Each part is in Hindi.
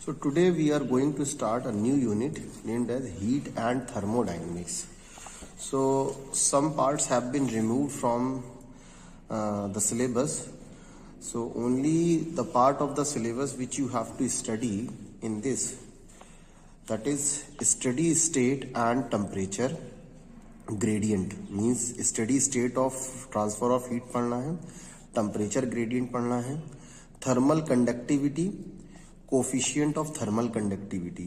So today we are going to start a new unit named as heat and thermodynamics. So some parts have been removed from the syllabus. So only the part of the syllabus which you have to study in this, that is steady state and temperature gradient, means steady state of transfer of heat पढ़ना है, temperature gradient पढ़ना है, thermal conductivity, coefficient of thermal conductivity,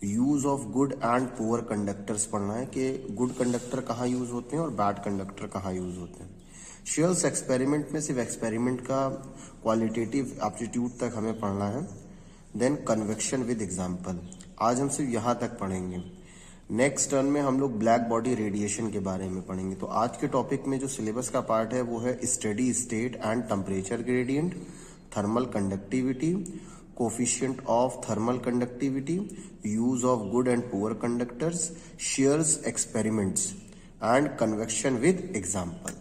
use of good and poor conductors पढ़ना है कि गुड कंडक्टर कहाँ यूज होते हैं और बैड कंडक्टर कहाँ यूज होते हैं. शेयर्स एक्सपेरिमेंट में सिर्फ एक्सपेरिमेंट का क्वालिटेटिव एप्टीट्यूड तक हमें पढ़ना है. देन कन्वेक्शन विद एग्जांपल, आज हम सिर्फ यहाँ तक पढ़ेंगे. नेक्स्ट टर्न में हम लोग ब्लैक बॉडी रेडिएशन के बारे में पढ़ेंगे. तो आज के टॉपिक में जो सिलेबस का पार्ट है वो है steady state and temperature gradient, thermal conductivity, coefficient of thermal conductivity, use of good and poor conductors, shares experiments and convection with example.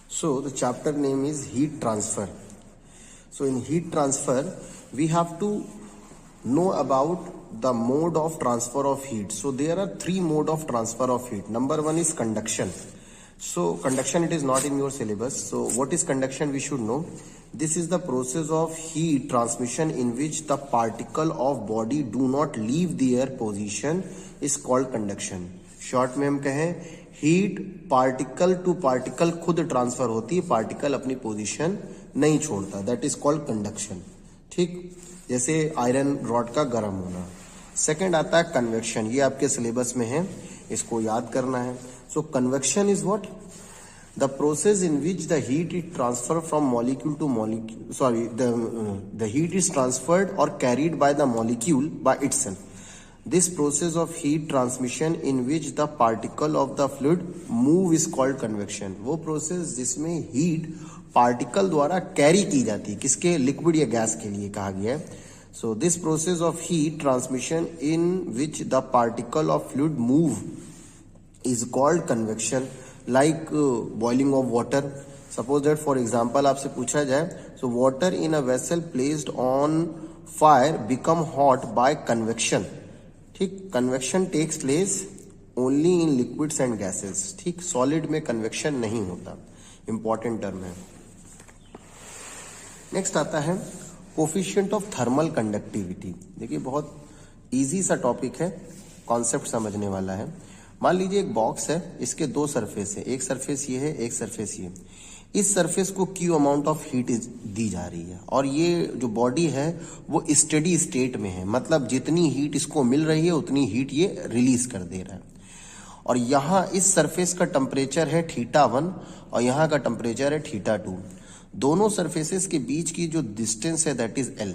So the chapter name is heat transfer. So in heat transfer we have to know about the mode of transfer of heat. So there are three mode of transfer of heat. Number one is conduction. So conduction, it is not in your syllabus. So what is conduction we should know. This is the process of heat transmission in which the particle of body do not leave their position is called conduction. Short में हम कहें हीट पार्टिकल टू पार्टिकल खुद ट्रांसफर होती है, पार्टिकल अपनी पोजीशन नहीं छोड़ता, दैट इज कॉल्ड कंडक्शन. ठीक, जैसे आयरन रॉड का गर्म होना. सेकंड आता है कन्वेक्शन, ये आपके सिलेबस में है, इसको याद करना है. So convection is what, the process in which the heat is transferred from molecule to molecule, the heat is transferred or carried by the molecule by itself. This process of heat transmission in which the particle of the fluid move is called convection. वो process जिसमें heat particle द्वारा carry की जाती है, किसके, लिक्विड या गैस के लिए कहा गया है. So this process of heat transmission in which the particle of fluid move is called convection. Like boiling of water. Suppose that for example आपसे पूछा जाए, so water in a vessel placed on fire become hot by convection. ठीक, convection takes place only in liquids and gases. ठीक, solid में convection नहीं होता. Important term है. Next आता है coefficient of thermal conductivity. देखिए बहुत easy सा टॉपिक है, कॉन्सेप्ट समझने वाला है. मान लीजिए एक बॉक्स है, इसके दो सरफेस है, एक सरफेस ये है, एक सरफेस ये. इस सरफेस को क्यू अमाउंट ऑफ हीट दी जा रही है और ये जो बॉडी है वो स्टेडी स्टेट में है, मतलब जितनी हीट इसको मिल रही है उतनी हीट ये रिलीज कर दे रहा है. और यहाँ इस सरफेस का टेम्परेचर है θ1 और यहाँ का टेम्परेचर है θ2. दोनों सरफेसेस के बीच की जो डिस्टेंस है that is L.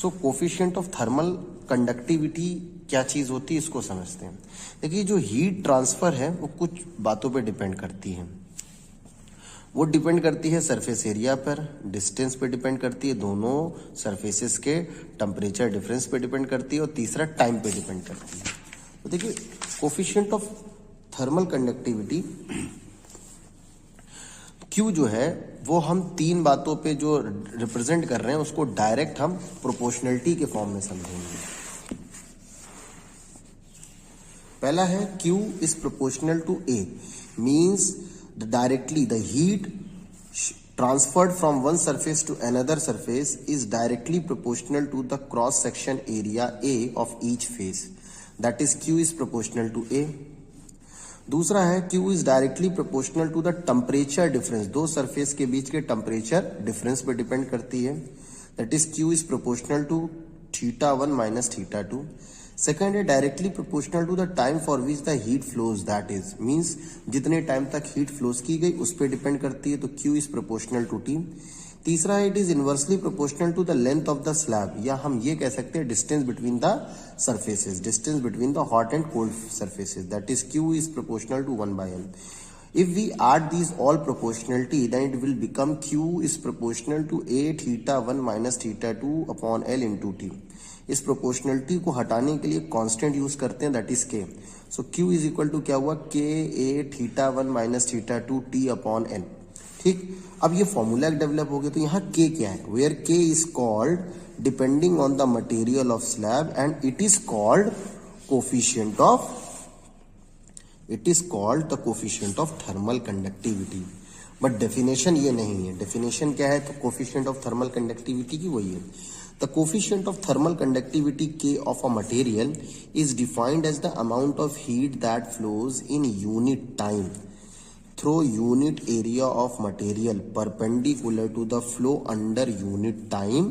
So coefficient of thermal conductivity क्या चीज होती है इसको समझते हैं. देखिए जो हीट ट्रांसफर है वो कुछ बातों पे डिपेंड करती है. वो डिपेंड करती है सरफेस एरिया पर, डिस्टेंस पे डिपेंड करती है, दोनों सरफेसेस के टेम्परेचर डिफरेंस पे डिपेंड करती है और तीसरा टाइम पे डिपेंड करती है. तो देखिए coefficient of thermal conductivity Q जो है वो हम तीन बातों पे जो रिप्रेजेंट कर रहे हैं उसको डायरेक्ट हम प्रोपोर्शनलिटी के फॉर्म में समझेंगे. पहला है Q is proportional to A, means directly the heat transferred from one surface to another surface is directly proportional to the cross section area A of each face. That is Q is proportional to A. दूसरा है Q is directly proportional to the temperature difference. दो सरफेस के बीच के टेम्परेचर डिफरेंस पे डिपेंड करती है. That is Q is proportional to θ1 minus θ2. Second है directly proportional to the time for which the heat flows, that is means जितने टाइम तक हीट फ्लोज की गई उस पर डिपेंड करती है, तो Q is proportional to T. तीसरा है it is inversely proportional to the length of the slab, या हम ये कह सकते हैं distance between the surfaces, distance between the hot and cold surfaces, that is Q is proportional to 1/L. If we add these all proportionality, then it will become Q is proportional to A θ1 minus θ2 upon L into T. इस प्रोपोर्शनलिटी को हटाने के लिए कांस्टेंट यूज करते हैं, that is K. So Q is equal to क्या हुआ, K A θ1 minus θ2 T upon L. ठीक, अब ये फॉर्मूला डेवलप हो गया, तो यहाँ K क्या है, where K is called depending on the material of slab, and it is called the coefficient of thermal conductivity. But definition ये नहीं है. डेफिनेशन क्या है? तो कोफिशिएंट ऑफ थर्मल कंडक्टिविटी की वही है. The coefficient of thermal conductivity K of a material is defined as the amount of heat that flows in unit time through unit area of material perpendicular to the flow under unit time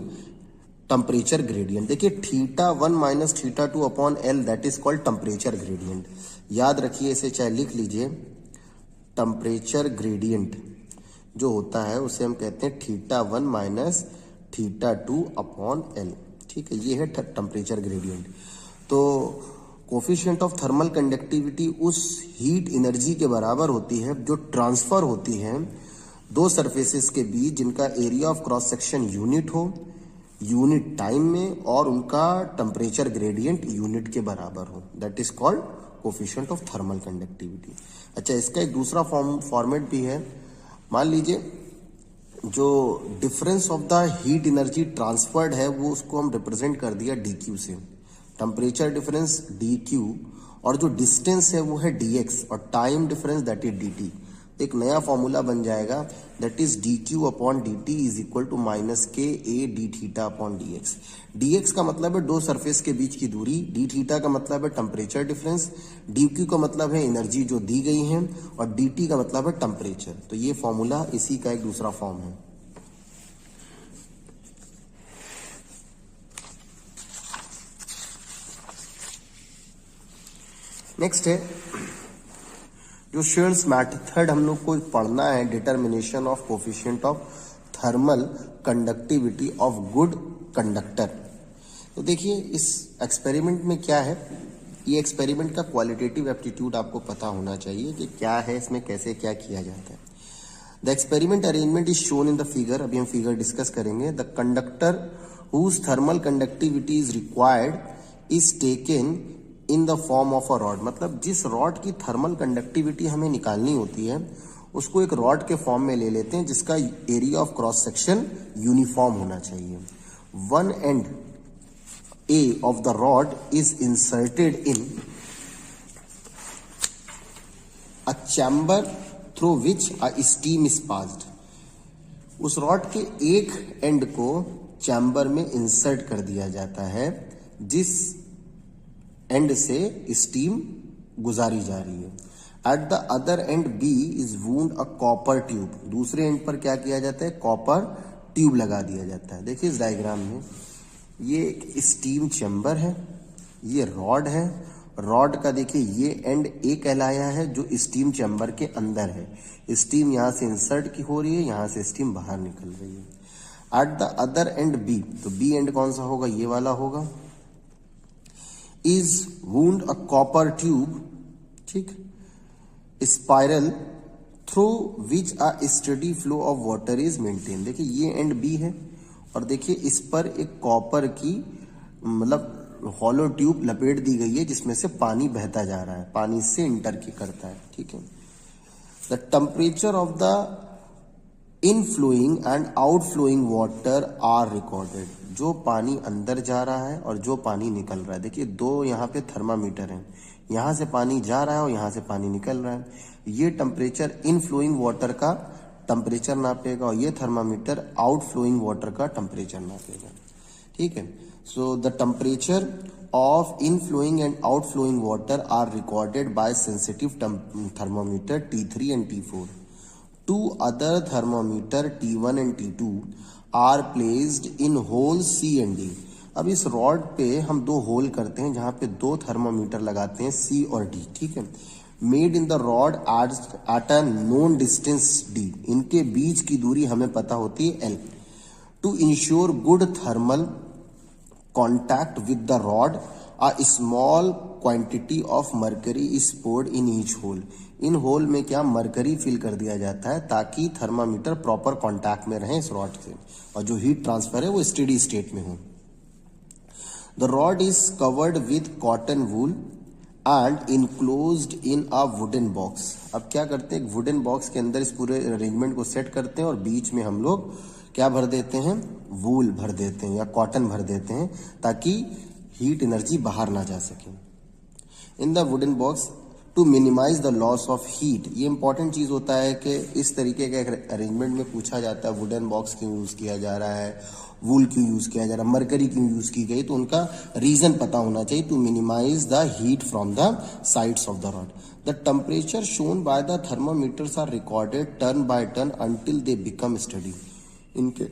temperature gradient. देखिए θ1 minus θ2 upon L, that is called temperature gradient. याद रखिए, इसे चाहे लिख लीजिए. टेम्परेचर ग्रेडियंट जो होता है उसे हम कहते हैं θ1 माइनस θ2 अपॉन एल. ठीक है, ये है टेम्परेचर ग्रेडियंट. तो कोफिशिएंट ऑफ थर्मल कंडक्टिविटी उस हीट एनर्जी के बराबर होती है जो ट्रांसफर होती है दो सरफेसेस के बीच जिनका area of cross section unit हो यूनिट टाइम में और उनका टेम्परेचर ग्रेडियंट यूनिट के बराबर हो. That is called coefficient of thermal conductivity. अच्छा, इसका एक दूसरा फॉर्मेट भी है. मान लीजिए जो difference of the heat energy transferred है वो उसको हम रिप्रेजेंट कर दिया dq से. टेम्परेचर डिफरेंस dq और जो डिस्टेंस है वो है dx और time difference that is dt. एक नया फॉर्मूला बन जाएगा that is dq upon dt is equal to minus K a d theta upon dx. dx का मतलब है दो सरफेस के बीच की दूरी, d थीटा का मतलब है टेम्परेचर डिफरेंस, dq का मतलब है एनर्जी जो दी गई है और dt का मतलब है टेम्परेचर. तो ये फॉर्मूला इसी का एक दूसरा फॉर्म है. नेक्स्ट है जो शेयर्स मेथड हम लोग को पढ़ना है, determination of coefficient of thermal conductivity of good conductor. तो देखिए इस एक्सपेरिमेंट में क्या है, ये एक्सपेरिमेंट का क्वालिटेटिव एप्टीट्यूड आपको पता होना चाहिए कि क्या है इसमें, कैसे क्या किया जाता है. The experiment arrangement is shown in the figure. अभी हम फिगर डिस्कस करेंगे. The conductor whose thermal conductivity is required is taken in the form of a rod. मतलब जिस रॉड की थर्मल कंडक्टिविटी हमें निकालनी होती है उसको एक रॉड के फॉर्म में ले लेते हैं जिसका area of cross section uniform होना चाहिए. One and A of the rod is inserted in a chamber through which a steam is passed. उस रॉड के एक एंड को चैम्बर में इंसर्ट कर दिया जाता है जिस एंड से स्टीम गुजारी जा रही है. At the other end B is wound a copper tube. दूसरे एंड पर क्या किया जाता है? कॉपर ट्यूब लगा दिया जाता है. देखिए इस डायग्राम में ये एक स्टीम चैम्बर है, ये रॉड है. रॉड का देखिए ये एंड ए कहलाया है जो स्टीम चैम्बर के अंदर है. स्टीम यहां से इंसर्ट की हो रही है, यहां से स्टीम बाहर निकल रही है. At the other end B, तो बी एंड कौन सा होगा? ये वाला होगा. Is wound a copper tube, ठीक, spiral through which a steady flow of water is maintain. देखिए ये एंड बी है और देखिए इस पर एक कॉपर की मतलब हॉलो ट्यूब लपेट दी गई है जिसमें से पानी बहता जा रहा है, पानी से इंटर की करता है. ठीक है. The temperature of the inflowing and outflowing water are recorded. जो पानी अंदर जा रहा है और जो पानी निकल रहा है. देखिए दो यहाँ पे थर्मामीटर हैं, यहाँ से पानी जा रहा है और यहाँ से पानी निकल रहा है. ये टेम्परेचर इनफ्लोइंग वाटर का टेम्परेचर नापेगा और ये थर्मामीटर आउटफ्लोइंग वाटर का टेम्परेचर नापेगा. ठीक है. So the temperature of inflowing and outflowing water are recorded by sensitive thermometer T3 and T4. Two other thermometer T1 and T2 are placed in holes C and D. अब इस रॉड पे हम दो होल करते हैं जहां पे दो थर्मोमीटर लगाते हैं C और D. ठीक है. Made in the rod at a known distance D. इनके बीच की दूरी हमें पता होती है L. To ensure good thermal contact with the rod a small quantity of mercury is poured in each hole. इन होल में क्या मरकरी फिल कर दिया जाता है ताकि थर्मामीटर प्रॉपर कांटेक्ट में रहे इस रॉड से और जो हीट ट्रांसफर है वो स्टेडी स्टेट में हो. The rod is covered with cotton wool and enclosed in a wooden box. अब क्या करते हैं, एक वुडन बॉक्स के अंदर इस पूरे अरेंजमेंट को सेट करते हैं और बीच में हम लोग क्या भर देते हैं, वूल भर देते हैं या कॉटन भर देते हैं ताकि हीट एनर्जी बाहर ना जा सके। In the wooden box to minimise the loss of heat, ये इंपॉर्टेंट चीज होता है कि इस तरीके के अरेंजमेंट में पूछा जाता है वुडन बॉक्स क्यों यूज किया जा रहा है, वूल क्यों यूज किया जा रहा है, मरकरी क्यों यूज की गई, तो उनका रीजन पता होना चाहिए। To minimise the heat from the sides of the rod, the temperature shown by the thermometers are recorded turn by turn until they become steady, इनके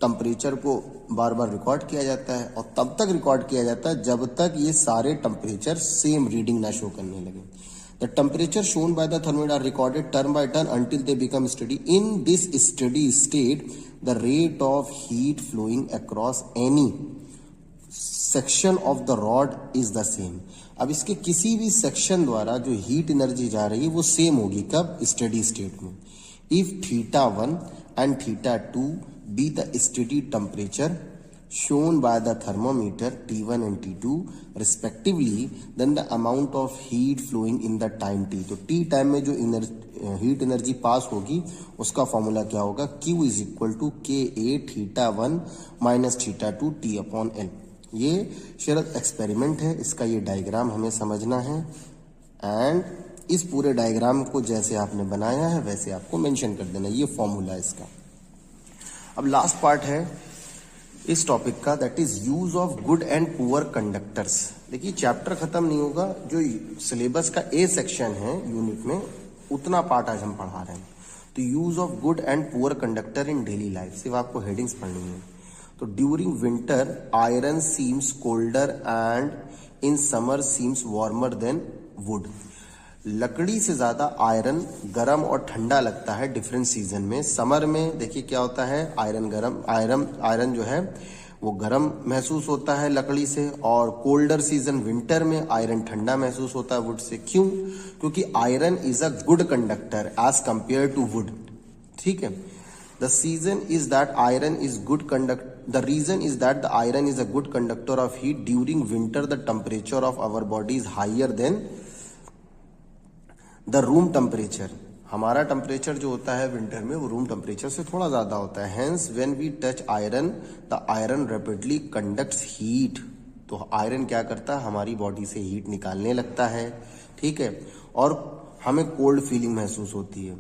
टेम्परेचर को बार बार रिकॉर्ड किया जाता है और तब तक रिकॉर्ड किया जाता है जब तक ये सारे टेम्परेचर सेम रीडिंग ना शो करने लगे। The temperature shown by the thermometer are recorded turn by turn until they become steady. In this steady state the rate of heat flowing across any section of the rod is the same. अब इसके किसी भी सेक्शन द्वारा जो हीट एनर्जी जा रही है वो सेम होगी, कब, स्टडी स्टेट में। If θ1 and θ2 be the steady temperature shown by the thermometer T1 and T2 respectively, then the amount of heat flowing in the time t, तो t टाइम में जो हीट एनर्जी पास होगी उसका फॉर्मूला क्या होगा, Q is equal to KA θ1 minus θ2 T/L। ये शरत एक्सपेरिमेंट है, इसका ये डायग्राम हमें समझना है एंड इस पूरे डायग्राम को जैसे आपने बनाया है वैसे आपको मेंशन कर देना, ये फॉर्मूला इसका। अब लास्ट पार्ट है इस टॉपिक का, that is use of good and poor conductors. देखिए चैप्टर खत्म नहीं होगा, जो सिलेबस का ए सेक्शन है यूनिट में उतना पार्ट आज हम पढ़ा रहे हैं। तो use of good and poor conductor in daily life, सिर्फ आपको हेडिंग्स पढ़नी है। तो during winter iron seems colder and in summer seems warmer than would. लकड़ी से ज्यादा आयरन गर्म और ठंडा लगता है डिफरेंट सीजन में। समर में देखिए क्या होता है, आयरन जो है वो गर्म महसूस होता है लकड़ी से, और कोल्डर सीजन विंटर में आयरन ठंडा महसूस होता है वुड से। क्यों? क्योंकि iron is a good conductor as compare to wood. ठीक है, the reason is that iron is a good conductor of heat during winter. The temperature of our body is higher than the room temperature. हमारा टेम्परेचर जो होता है विंटर में वो रूम टेम्परेचर से थोड़ा ज्यादा होता है। Hence when we touch iron the iron rapidly conducts heat. तो आयरन क्या करता है, हमारी बॉडी से हीट निकालने लगता है। ठीक है, और हमें कोल्ड फीलिंग महसूस होती है।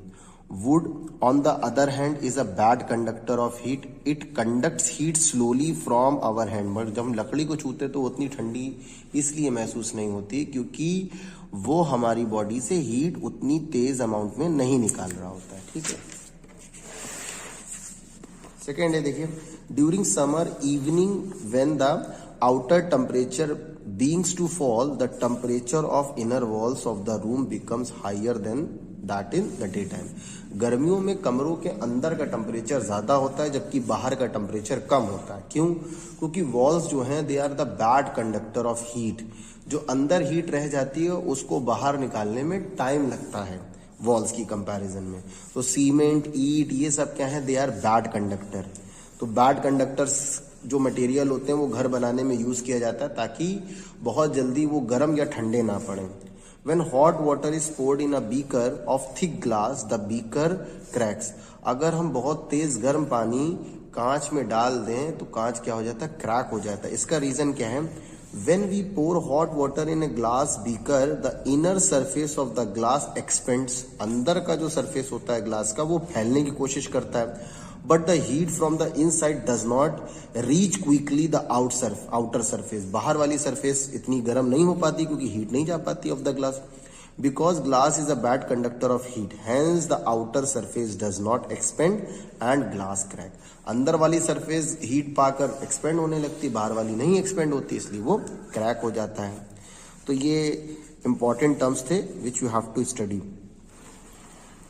Wood on the other hand is a bad conductor of heat, it conducts heat slowly from our hand. But जब हम लकड़ी को छूते तो उतनी ठंडी इसलिए महसूस नहीं होती क्योंकि वो हमारी बॉडी से हीट उतनी तेज अमाउंट में नहीं निकाल रहा होता है। ठीक है, सेकेंड है देखिए, during summer evening when the outer temperature begins to fall, the temperature of inner walls of the room becomes higher than that in the daytime. गर्मियों में कमरों के अंदर का टेम्परेचर ज्यादा होता है जबकि बाहर का टेम्परेचर कम होता है। क्यों? क्योंकि वॉल्स जो हैं they are the bad conductor of heat. जो अंदर हीट रह जाती है उसको बाहर निकालने में टाइम लगता है वॉल्स की कंपैरिजन में। तो सीमेंट, ईट, ये सब क्या है, दे आर बैड कंडक्टर। तो बैड कंडक्टर्स जो मटेरियल होते हैं वो घर बनाने में यूज किया जाता है ताकि बहुत जल्दी वो गर्म या ठंडे ना पड़े। When hot water is poured in a beaker of thick glass, the beaker cracks. अगर हम बहुत तेज गर्म पानी कांच में डाल दें तो कांच क्या हो जाता है, क्रैक हो जाता है। इसका रीजन क्या है? When we pour hot water in a glass beaker, the inner surface of the glass expands. अंदर का जो सरफेस होता है ग्लास का वो फैलने की कोशिश करता है। But the heat from the inside does not reach quickly the outer surface. बाहर वाली सरफेस इतनी गर्म नहीं हो पाती क्योंकि हीट नहीं जा पाती of the glass. Because glass is a bad conductor of heat, hence the outer surface does not expand and glass crack. अंदर वाली सरफेस हीट पाकर एक्सपेंड होने लगती, बाहर वाली नहीं एक्सपेंड होती, इसलिए वो क्रैक हो जाता है। तो ये इंपॉर्टेंट टर्म्स थे which you have to study.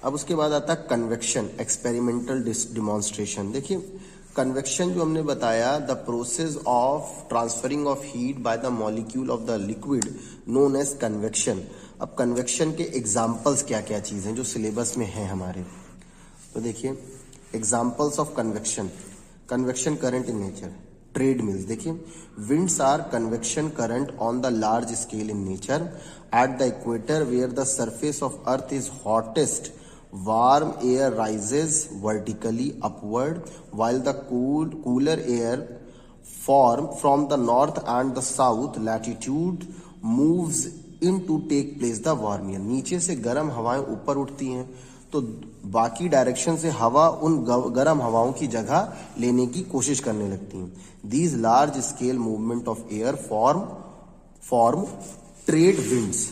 अब उसके बाद आता है कन्वेक्शन, एक्सपेरिमेंटल डिमॉन्स्ट्रेशन। देखिए कन्वेक्शन जो हमने बताया, the process of transferring of heat by the molecule of the liquid known as convection. अब कन्वेक्शन के एग्जाम्पल्स क्या क्या चीज हैं जो सिलेबस में है हमारे, तो देखिए examples of convection, convection current in nature, trade mills. देखिए winds are convection current on the large scale in nature at the equator where the surface of earth is hottest warm air rises vertically upward while the cooler air form from the north and the south latitude moves in to take place the warm air. नीचे से गर्म हवाएं ऊपर उठती हैं तो बाकी डायरेक्शन से हवा उन गर्म हवाओं की जगह लेने की कोशिश करने लगती हैं. These large scale movement of air form trade winds.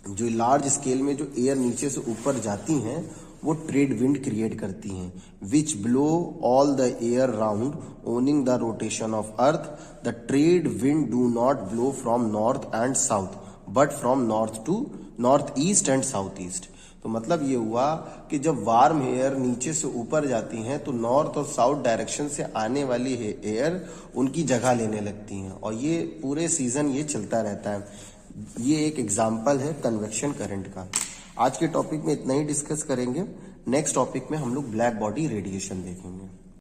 जो लार्ज स्केल में जो एयर नीचे से ऊपर जाती हैं वो ट्रेड विंड क्रिएट करती हैं, which blow all the air round owing the rotation of earth. The trade wind do not blow from north and south but from north east and south east. तो मतलब ये हुआ कि जब वार्म एयर नीचे से ऊपर जाती हैं तो नॉर्थ और साउथ डायरेक्शन से आने वाली एयर उनकी जगह लेने लगती हैं और ये पूरे सीजन ये चलता रहता है. ये एक एग्जाम्पल है कन्वेक्शन करंट का. आज के टॉपिक में इतना ही डिस्कस करेंगे. नेक्स्ट टॉपिक में हम लोग ब्लैक बॉडी रेडिएशन देखेंगे.